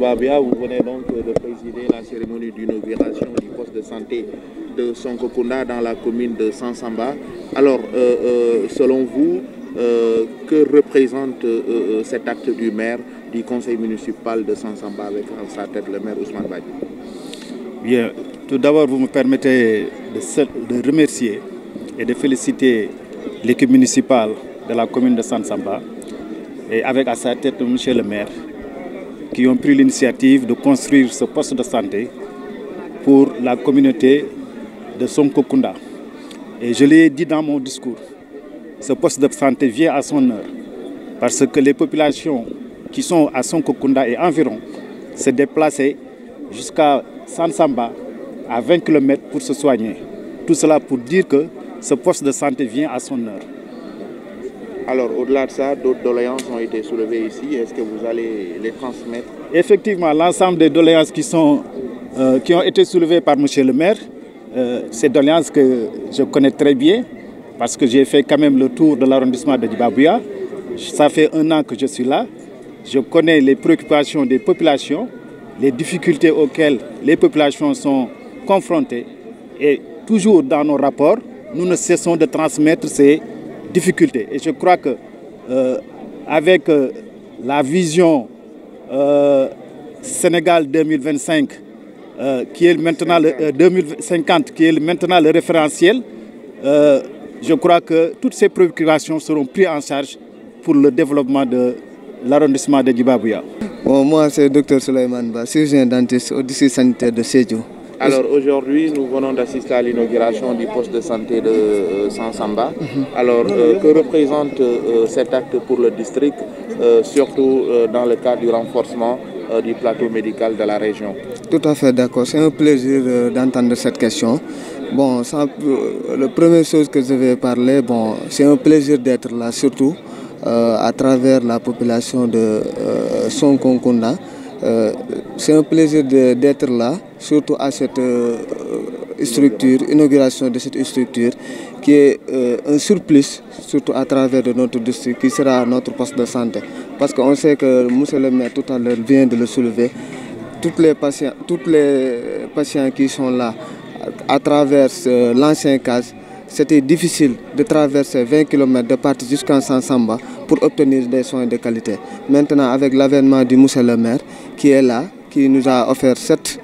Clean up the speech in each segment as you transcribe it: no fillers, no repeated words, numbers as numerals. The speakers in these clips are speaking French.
Djibabia, vous venez donc de présider la cérémonie d'inauguration du poste de santé de Sonkokunda dans la commune de Sansamba. Alors, selon vous, que représente cet acte du maire du conseil municipal de Sansamba avec en sa tête le maire Ousmane Badji? Bien, tout d'abord, vous me permettez de remercier et de féliciter l'équipe municipale de la commune de Sansamba et avec à sa tête M. le maire qui ont pris l'initiative de construire ce poste de santé pour la communauté de Sonkokunda. Et je l'ai dit dans mon discours, ce poste de santé vient à son heure parce que les populations qui sont à Sonkokunda et environ se déplaçaient jusqu'à Sansamba à 20 km pour se soigner. Tout cela pour dire que ce poste de santé vient à son heure. Alors, au-delà de ça, d'autres doléances ont été soulevées ici. Est-ce que vous allez les transmettre? Effectivement, l'ensemble des doléances qui ont été soulevées par M. le maire, ces doléances que je connais très bien, parce que j'ai fait quand même le tour de l'arrondissement de Djibabia. Ça fait 1 an que je suis là. Je connais les préoccupations des populations, les difficultés auxquelles les populations sont confrontées. Et toujours dans nos rapports, nous ne cessons de transmettre ces difficultés. Et je crois que avec la vision Sénégal 2025, qui est maintenant 2050, qui est maintenant le référentiel, je crois que toutes ces préoccupations seront prises en charge pour le développement de l'arrondissement de Djibabia. Bon, moi, c'est le Dr Souleymane Ba, chirurgien dentiste au district sanitaire de Sédhiou. Alors aujourd'hui, nous venons d'assister à l'inauguration du poste de santé de Sansamba. Alors, que représente cet acte pour le district, surtout dans le cadre du renforcement du plateau médical de la région? Tout à fait d'accord. C'est un plaisir d'entendre cette question. Bon, la première chose que je vais parler, bon, c'est un plaisir d'être là, surtout à travers la population de Sonkokunda. C'est un plaisir d'être là, surtout à cette structure, inauguration de cette structure, qui est un surplus, surtout à travers de notre district, qui sera notre poste de santé. Parce qu'on sait que M. le maire tout à l'heure vient de le soulever, tous les patients qui sont là, à travers l'ancien case, c'était difficile de traverser 20 km de partir jusqu'en Sansamba pour obtenir des soins de qualité. Maintenant, avec l'avènement du monsieur le maire qui est là, qui nous a offert cette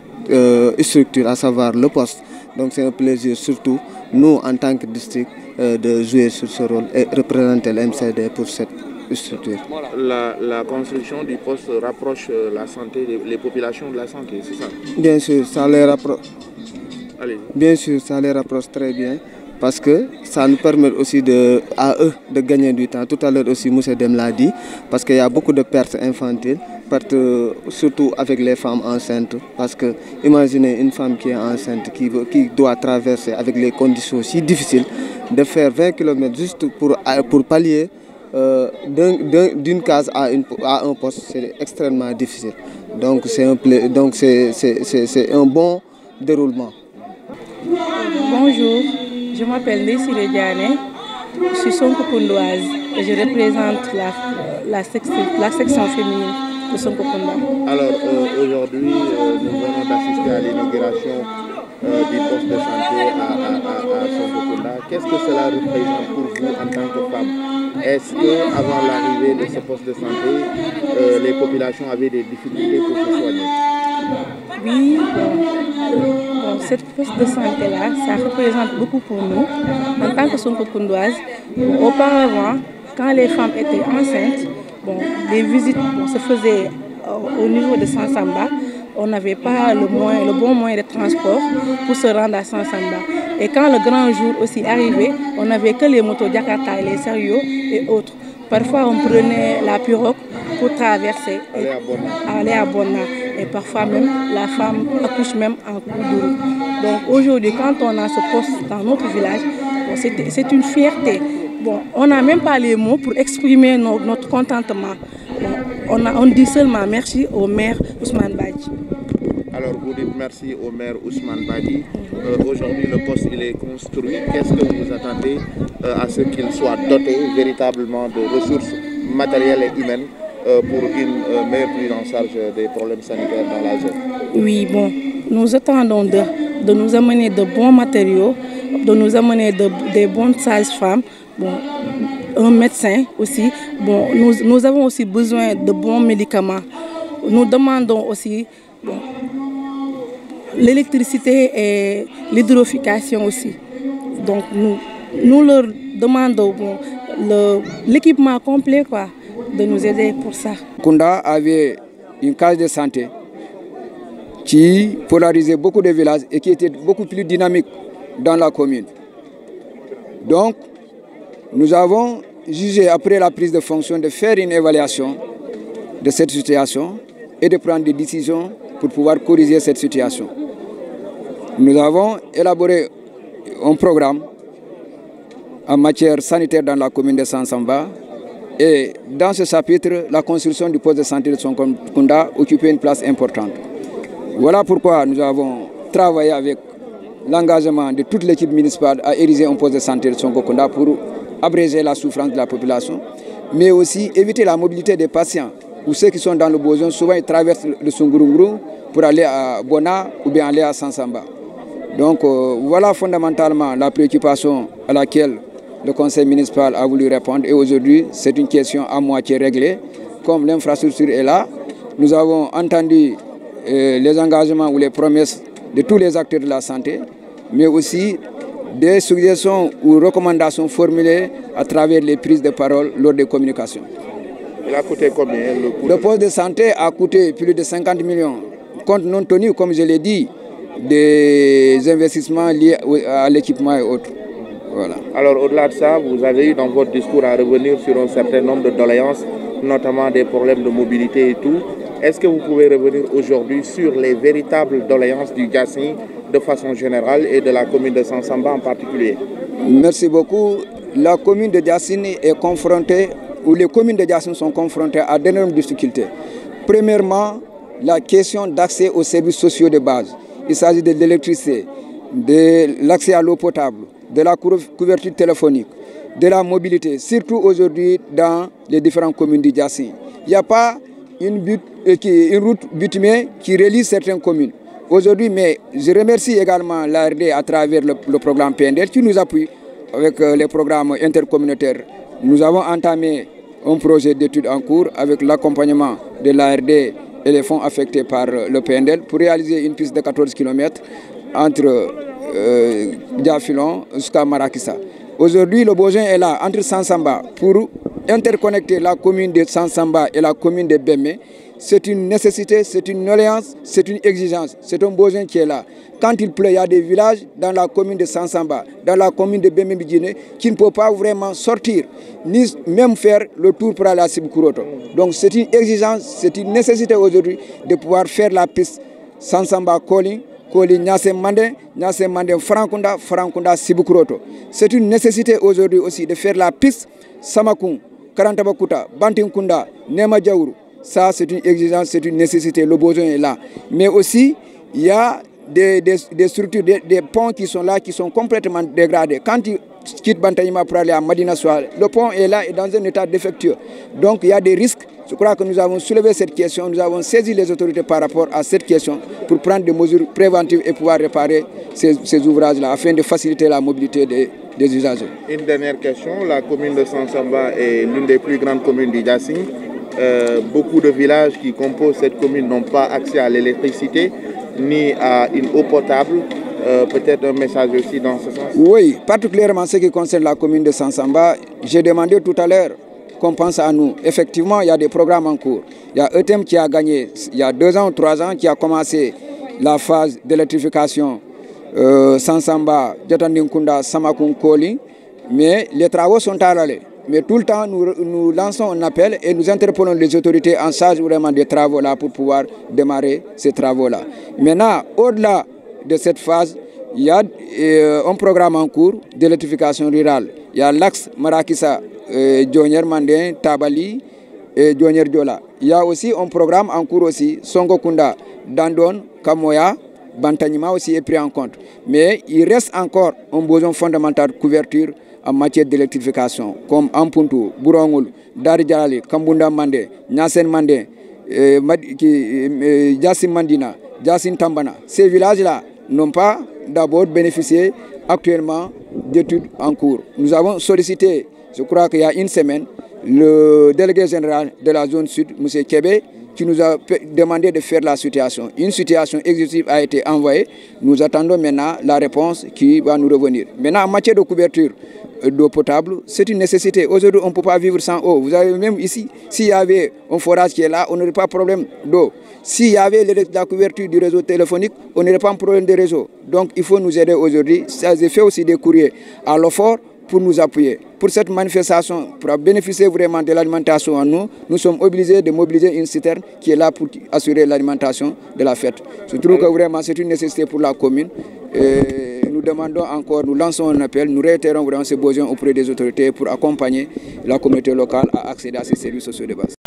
structure, à savoir le poste. Donc c'est un plaisir surtout, nous en tant que district, de jouer sur ce rôle et représenter le MCD pour cette structure. La construction du poste rapproche la santé, les populations de la santé, c'est ça? Bien sûr, ça les rapproche. Bien sûr, ça les rapproche très bien. Parce que ça nous permet aussi à eux de gagner du temps. Tout à l'heure aussi, M. Dem l'a dit, parce qu'il y a beaucoup de pertes infantiles, surtout avec les femmes enceintes. Parce que imaginez une femme qui est enceinte, qui doit traverser avec les conditions si difficiles, de faire 20 km juste pour pallier d'une case à un poste, c'est extrêmement difficile. Donc c'est un bon déroulement. Bonjour. Je m'appelle Nessire Diané, je suis Sonkokundoise et je représente la section féminine de Sonkokunda. Alors aujourd'hui, nous venons d'assister à l'inauguration du poste de santé à Sonkokunda. Qu'est-ce que cela représente pour vous en tant que femme? Est-ce qu'avant l'arrivée de ce poste de santé, les populations avaient des difficultés pour se soigner? Oui, cette poste de santé-là, ça représente beaucoup pour nous. En tant que Sonkokundoise, auparavant, quand les femmes étaient enceintes, les visites se faisaient au niveau de Sansamba. On n'avait pas le bon moyen de transport pour se rendre à Sansamba. Et quand le grand jour aussi arrivait, on n'avait que les motos Jakarta et les Serio et autres. Parfois, on prenait la pirogue pour traverser et aller à Bonna. Et parfois même, la femme accouche même en cours de route. Donc aujourd'hui, quand on a ce poste dans notre village, c'est une fierté. Bon, on n'a même pas les mots pour exprimer notre contentement. Bon, on dit seulement merci au maire Ousmane Badji. Alors vous dites merci au maire Ousmane Badji. Aujourd'hui, le poste il est construit. Qu'est-ce que vous attendez à ce qu'il soit doté véritablement de ressources matérielles et humaines pour une meilleure prise en charge des problèmes sanitaires dans la zone? Oui, bon, nous attendons de nous amener de bons matériaux, de nous amener des bonnes sages-femmes, bon, un médecin aussi. Bon, nous avons aussi besoin de bons médicaments. Nous demandons aussi l'électricité et l'hydrofication aussi. Donc nous leur demandons l'équipement complet, quoi, de nous aider pour ça. Kunda avait une case de santé qui polarisait beaucoup de villages et qui était beaucoup plus dynamique dans la commune. Donc, nous avons jugé, après la prise de fonction, de faire une évaluation de cette situation et de prendre des décisions pour pouvoir corriger cette situation. Nous avons élaboré un programme en matière sanitaire dans la commune de Sansamba, et dans ce chapitre, la construction du poste de santé de Sonkokunda occupait une place importante. Voilà pourquoi nous avons travaillé avec l'engagement de toute l'équipe municipale à ériger un poste de santé de Sonkokunda pour abréger la souffrance de la population, mais aussi éviter la mobilité des patients, ou ceux qui sont dans le besoin, souvent ils traversent le Sungurunguru pour aller à Bona ou bien aller à Sansamba. Donc voilà fondamentalement la préoccupation à laquelle le conseil municipal a voulu répondre, et aujourd'hui c'est une question à moitié réglée. Comme l'infrastructure est là, nous avons entendu les engagements ou les promesses de tous les acteurs de la santé, mais aussi des suggestions ou recommandations formulées à travers les prises de parole lors des communications. Il a coûté combien? Le poste de santé a coûté plus de 50 millions, compte non tenu, comme je l'ai dit, des investissements liés à l'équipement et autres. Voilà. Alors au-delà de ça, vous avez eu dans votre discours à revenir sur un certain nombre de doléances, notamment des problèmes de mobilité et tout. Est-ce que vous pouvez revenir aujourd'hui sur les véritables doléances du Diassy de façon générale et de la commune de Sansamba en particulier? Merci beaucoup. La commune de Diassy est confrontée, ou les communes de Diassy sont confrontées à d'énormes difficultés. Premièrement, la question d'accès aux services sociaux de base. Il s'agit de l'électricité, de l'accès à l'eau potable, de la couverture téléphonique, de la mobilité, surtout aujourd'hui dans les différentes communes du Diassy. Il n'y a pas une route bitumée qui relie certaines communes aujourd'hui, mais je remercie également l'ARD à travers le programme PNDL qui nous appuie avec les programmes intercommunautaires. Nous avons entamé un projet d'étude en cours avec l'accompagnement de l'ARD et les fonds affectés par le PNDL pour réaliser une piste de 14 km entre Diafilon jusqu'à Marakissa. Aujourd'hui, le besoin est là entre Sansamba pour interconnecter la commune de Sansamba et la commune de Bémé. C'est une nécessité, c'est une doléance, c'est une exigence, c'est un besoin qui est là. Quand il pleut, il y a des villages dans la commune de Sansamba, dans la commune de Bémé-Bidjine, qui ne peuvent pas vraiment sortir, ni même faire le tour pour aller à Sibkuroto. Donc c'est une exigence, c'est une nécessité aujourd'hui de pouvoir faire la piste Sansamba-Koli, Koli Nyase-Mande, Frankunda, Sibkuroto. C'est une nécessité aujourd'hui aussi de faire la piste Samakun, Karantabakuta, Bantinkunda, Nema Djaourou. Ça, c'est une exigence, c'est une nécessité, le besoin est là. Mais aussi, il y a des structures, des ponts qui sont là, qui sont complètement dégradés. Quand tu quittes Bantayima pour aller à Madina Soare, le pont est là et dans un état défectueux. Donc, il y a des risques. Je crois que nous avons soulevé cette question, nous avons saisi les autorités par rapport à cette question pour prendre des mesures préventives et pouvoir réparer ces ouvrages-là afin de faciliter la mobilité des usagers. Une dernière question, la commune de Sansamba est l'une des plus grandes communes du Diassy. Beaucoup de villages qui composent cette commune n'ont pas accès à l'électricité ni à une eau potable. Peut-être un message aussi dans ce sens? Oui, particulièrement ce qui concerne la commune de Sansamba. J'ai demandé tout à l'heure qu'on pense à nous. Effectivement, il y a des programmes en cours. Il y a ETEM qui a gagné, il y a 2 ans ou 3 ans, qui a commencé la phase d'électrification Sansamba, Djatandinkounda, Samakun, Koli. Mais les travaux sont arrêtés. Mais tout le temps, nous lançons un appel et nous interpellons les autorités en charge vraiment des travaux-là pour pouvoir démarrer ces travaux-là. Maintenant, au-delà de cette phase, il y a un programme en cours d'électrification rurale. Il y a l'axe Marakissa, Djonyer Mandin, Tabali et Djonyer Djola. Il y a aussi un programme en cours aussi, Songokunda, Dandon, Kamoya, Bantanyima aussi est pris en compte. Mais il reste encore un besoin fondamental de couverture en matière d'électrification, comme Ampuntu, Bourangul, Daridjali, Kambunda Mandé, Nyasen Mandé, Djassim Mandina, Djassim Tambana. Ces villages-là n'ont pas d'abord bénéficié actuellement d'études en cours. Nous avons sollicité, je crois qu'il y a une semaine, le délégué général de la zone sud, M. Kébé, qui nous a demandé de faire la situation. Une situation exhaustive a été envoyée. Nous attendons maintenant la réponse qui va nous revenir. Maintenant, en matière de couverture d'eau potable, c'est une nécessité. Aujourd'hui, on ne peut pas vivre sans eau. Vous avez même ici, s'il y avait un forage qui est là, on n'aurait pas de problème d'eau. S'il y avait la couverture du réseau téléphonique, on n'aurait pas de problème de réseau. Donc, il faut nous aider aujourd'hui. J'ai fait aussi des courriers à l'OFOR pour nous appuyer. Pour cette manifestation, pour bénéficier vraiment de l'alimentation en nous, nous sommes obligés de mobiliser une citerne qui est là pour assurer l'alimentation de la fête. Je trouve que vraiment c'est une nécessité pour la commune. Et nous demandons encore, nous lançons un appel, nous réitérons vraiment ces besoins auprès des autorités pour accompagner la communauté locale à accéder à ces services sociaux de base.